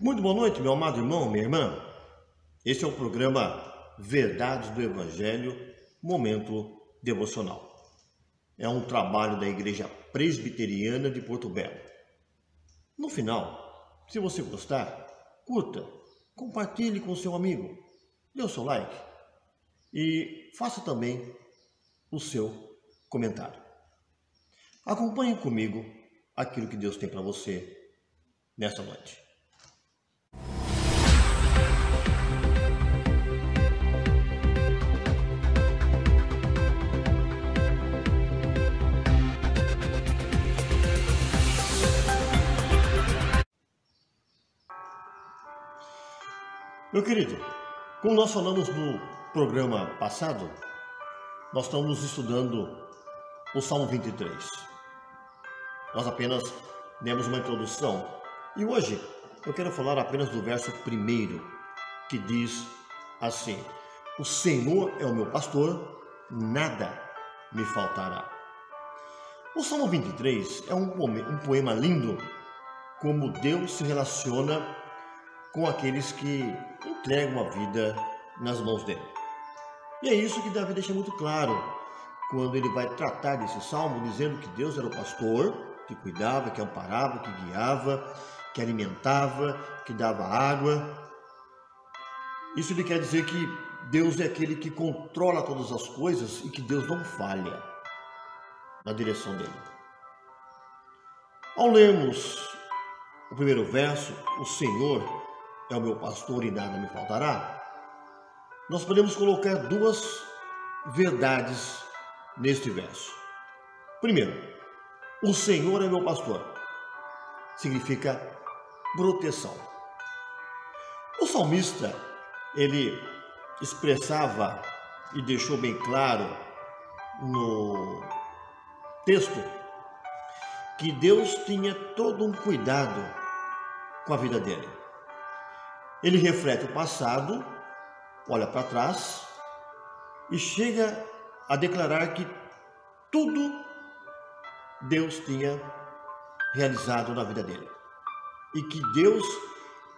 Muito boa noite, meu amado irmão, minha irmã. Este é o programa Verdades do Evangelho, Momento Devocional. É um trabalho da Igreja Presbiteriana de Porto Belo. No final, se você gostar, curta, compartilhe com seu amigo, dê o seu like e faça também o seu comentário. Acompanhe comigo aquilo que Deus tem para você nessa noite. Meu querido, como nós falamos no programa passado, nós estamos estudando o Salmo 23. Nós apenas demos uma introdução e hoje eu quero falar apenas do verso 1, que diz assim: o Senhor é o meu pastor, nada me faltará. O Salmo 23 é um poema lindo, como Deus se relaciona com aqueles que entregam a vida nas mãos dele. E é isso que Davi deixa muito claro quando ele vai tratar desse salmo, dizendo que Deus era o pastor que cuidava, que amparava, que guiava, que alimentava, que dava água. Isso ele quer dizer que Deus é aquele que controla todas as coisas e que Deus não falha na direção dele. Ao lermos o primeiro verso, o Senhor é o meu pastor e nada me faltará, nós podemos colocar duas verdades neste verso. Primeiro, o Senhor é meu pastor, significa proteção. O salmista, ele expressava e deixou bem claro no texto que Deus tinha todo um cuidado com a vida dele. Ele reflete o passado, olha para trás e chega a declarar que tudo Deus tinha realizado na vida dele e que Deus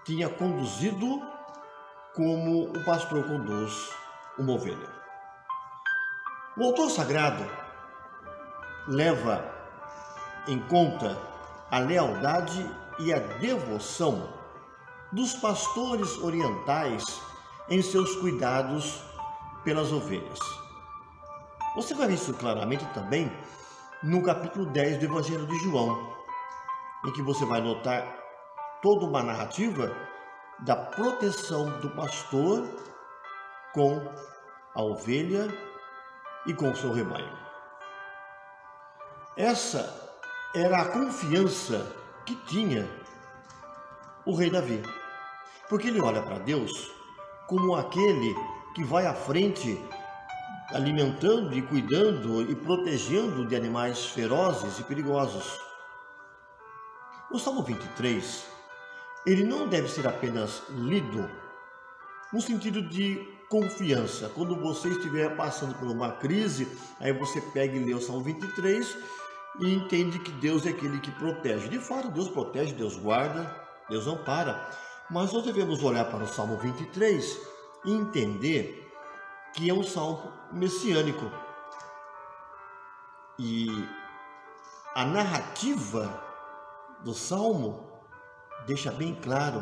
tinha conduzido como o pastor conduz uma ovelha. O autor sagrado leva em conta a lealdade e a devoção dos pastores orientais em seus cuidados pelas ovelhas. Você vai ver isso claramente também no capítulo 10 do Evangelho de João, em que você vai notar toda uma narrativa da proteção do pastor com a ovelha e com o seu rebanho. Essa era a confiança que tinha o rei Davi, porque ele olha para Deus como aquele que vai à frente, alimentando e cuidando e protegendo de animais ferozes e perigosos. O Salmo 23, ele não deve ser apenas lido no sentido de confiança. Quando você estiver passando por uma crise, aí você pega e lê o Salmo 23 e entende que Deus é aquele que protege. De fato, Deus protege, Deus guarda, Deus ampara. Mas nós devemos olhar para o Salmo 23 e entender que é um salmo messiânico. E a narrativa do salmo deixa bem claro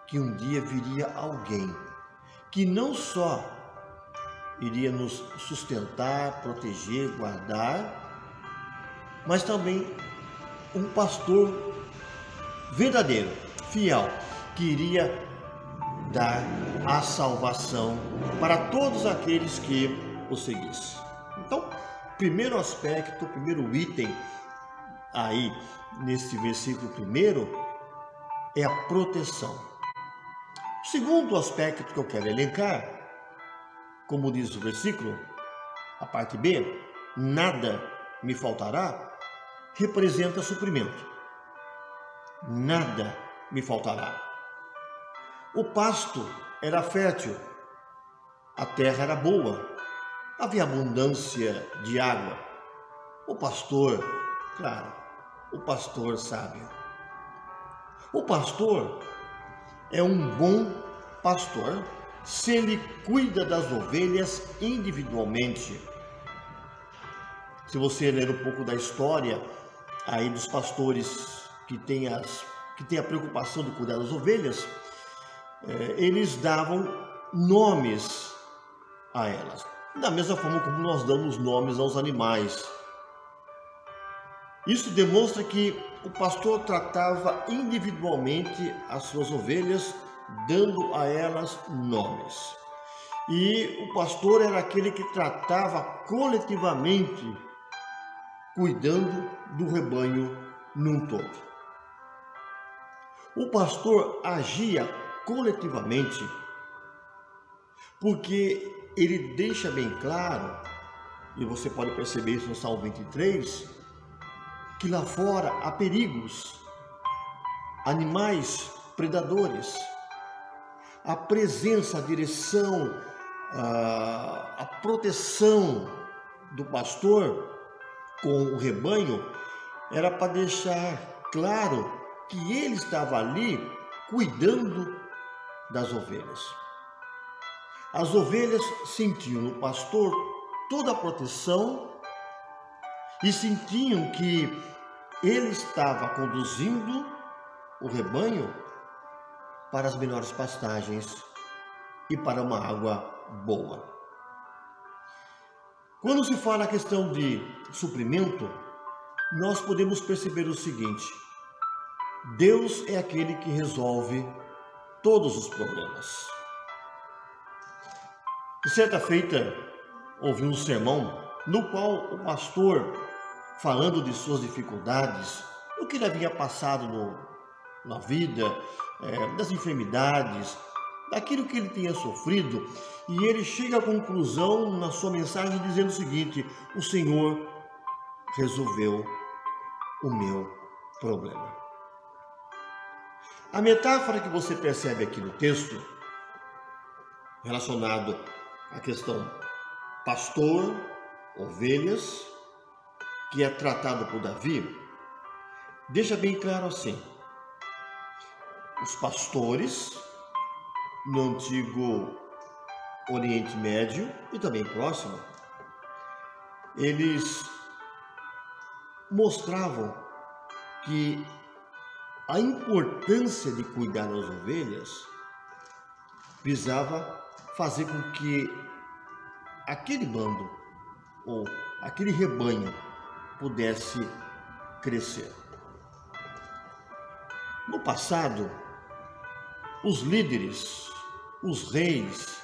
que um dia viria alguém que não só iria nos sustentar, proteger, guardar, mas também um pastor verdadeiro, fiel, que iria dar a salvação para todos aqueles que o seguissem. Então, primeiro aspecto, primeiro item aí nesse versículo primeiro é a proteção. O segundo aspecto que eu quero elencar, como diz o versículo, a parte B, nada me faltará, representa suprimento. Nada me faltará. O pasto era fértil, a terra era boa, havia abundância de água. O pastor, claro, o pastor sábio. O pastor é um bom pastor se ele cuida das ovelhas individualmente. Se você ler um pouco da história aí dos pastores que têm a preocupação de cuidar das ovelhas, eles davam nomes a elas, da mesma forma como nós damos nomes aos animais. Isso demonstra que o pastor tratava individualmente as suas ovelhas, dando a elas nomes. E o pastor era aquele que tratava coletivamente, cuidando do rebanho num todo. O pastor agia coletivamente porque ele deixa bem claro, e você pode perceber isso no Salmo 23, que lá fora há perigos, animais predadores. A presença, a direção, a proteção do pastor com o rebanho era para deixar claro que ele estava ali cuidando das ovelhas. As ovelhas sentiam no pastor toda a proteção e sentiam que ele estava conduzindo o rebanho para as melhores pastagens e para uma água boa. Quando se fala a questão de suprimento, nós podemos perceber o seguinte: Deus é aquele que resolve todos os problemas. De certa feita, ouvi um sermão no qual o pastor, falando de suas dificuldades, o que ele havia passado na vida, das enfermidades, daquilo que ele tinha sofrido, e ele chega à conclusão na sua mensagem dizendo o seguinte: o Senhor resolveu o meu problema. A metáfora que você percebe aqui no texto, relacionado à questão pastor, ovelhas, que é tratado por Davi, deixa bem claro assim: os pastores no antigo Oriente Médio e também próximo, eles mostravam que a importância de cuidar das ovelhas visava fazer com que aquele bando ou aquele rebanho pudesse crescer. No passado, os líderes, os reis,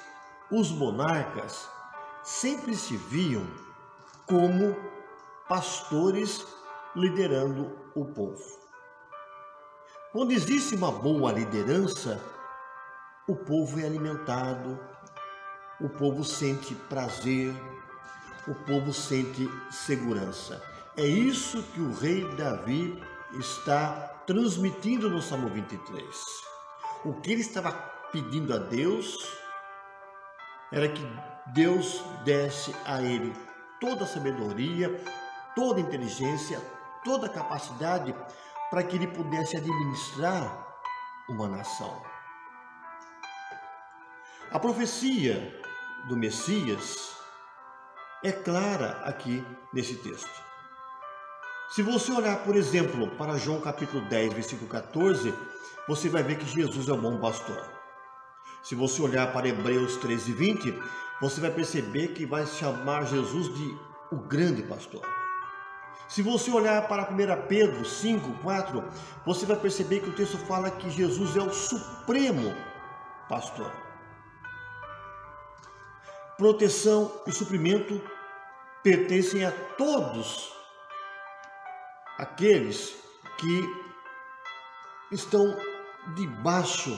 os monarcas sempre se viam como pastores liderando o povo. Quando existe uma boa liderança, o povo é alimentado, o povo sente prazer, o povo sente segurança. É isso que o rei Davi está transmitindo no Salmo 23. O que ele estava pedindo a Deus era que Deus desse a ele toda a sabedoria, toda a inteligência, toda a capacidade para que ele pudesse administrar uma nação. A profecia do Messias é clara aqui nesse texto. Se você olhar, por exemplo, para João capítulo 10, versículo 14, você vai ver que Jesus é o bom pastor. Se você olhar para Hebreus 13, 20, você vai perceber que vai chamar Jesus de o grande pastor. Se você olhar para 1 Pedro 5, 4, você vai perceber que o texto fala que Jesus é o supremo pastor. Proteção e suprimento pertencem a todos aqueles que estão debaixo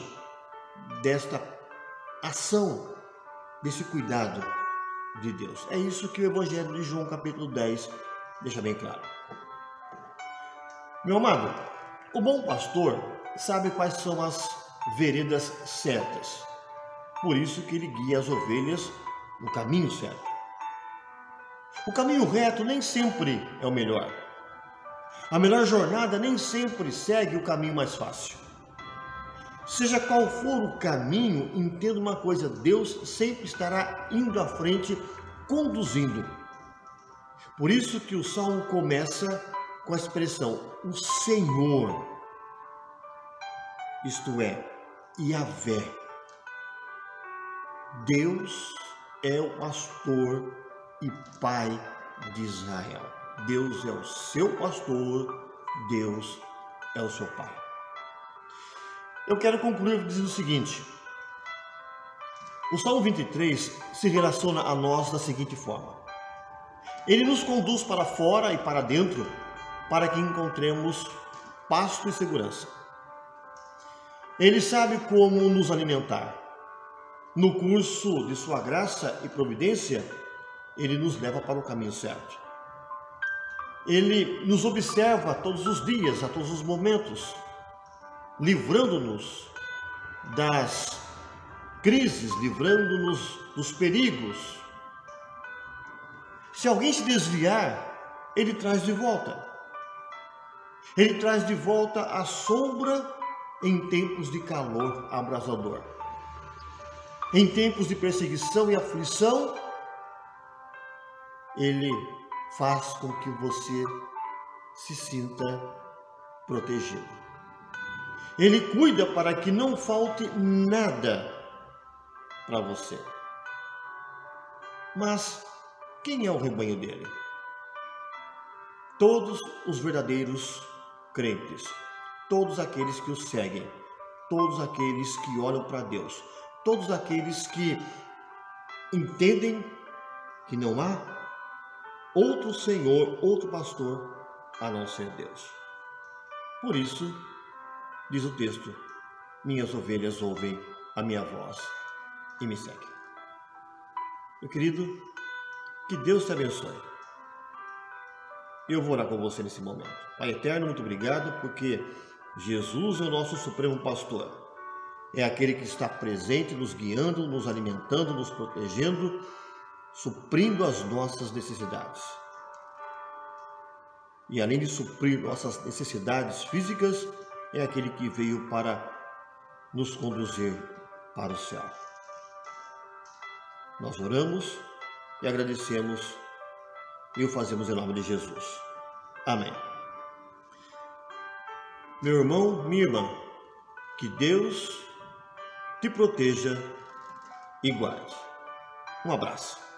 desta ação, desse cuidado de Deus. É isso que o Evangelho de João capítulo 10 deixa bem claro. Meu amado, o bom pastor sabe quais são as veredas certas. Por isso que ele guia as ovelhas no caminho certo. O caminho reto nem sempre é o melhor. A melhor jornada nem sempre segue o caminho mais fácil. Seja qual for o caminho, entenda uma coisa: Deus sempre estará indo à frente, conduzindo. Por isso que o salmo começa com a expressão o Senhor, isto é, Yahvé. Deus é o pastor e pai de Israel. Deus é o seu pastor, Deus é o seu pai. Eu quero concluir dizendo o seguinte: o Salmo 23 se relaciona a nós da seguinte forma: ele nos conduz para fora e para dentro para que encontremos pasto e segurança. Ele sabe como nos alimentar. No curso de sua graça e providência, ele nos leva para o caminho certo. Ele nos observa todos os dias, a todos os momentos, livrando-nos das crises, livrando-nos dos perigos. Se alguém se desviar, ele traz de volta. Ele traz de volta a sombra em tempos de calor abrasador. Em tempos de perseguição e aflição, ele faz com que você se sinta protegido. Ele cuida para que não falte nada para você. Mas quem é o rebanho dele? Todos os verdadeiros crentes, todos aqueles que o seguem, todos aqueles que olham para Deus, todos aqueles que entendem que não há outro Senhor, outro pastor, a não ser Deus. Por isso, diz o texto: minhas ovelhas ouvem a minha voz e me seguem. Meu querido, que Deus te abençoe. Eu vou orar com você nesse momento. Pai eterno, muito obrigado, porque Jesus é o nosso supremo pastor. É aquele que está presente, nos guiando, nos alimentando, nos protegendo, suprindo as nossas necessidades. E além de suprir nossas necessidades físicas, é aquele que veio para nos conduzir para o céu. Nós oramos e agradecemos e o fazemos em nome de Jesus. Amém. Meu irmão, minha irmã, que Deus te proteja e guarde. Um abraço.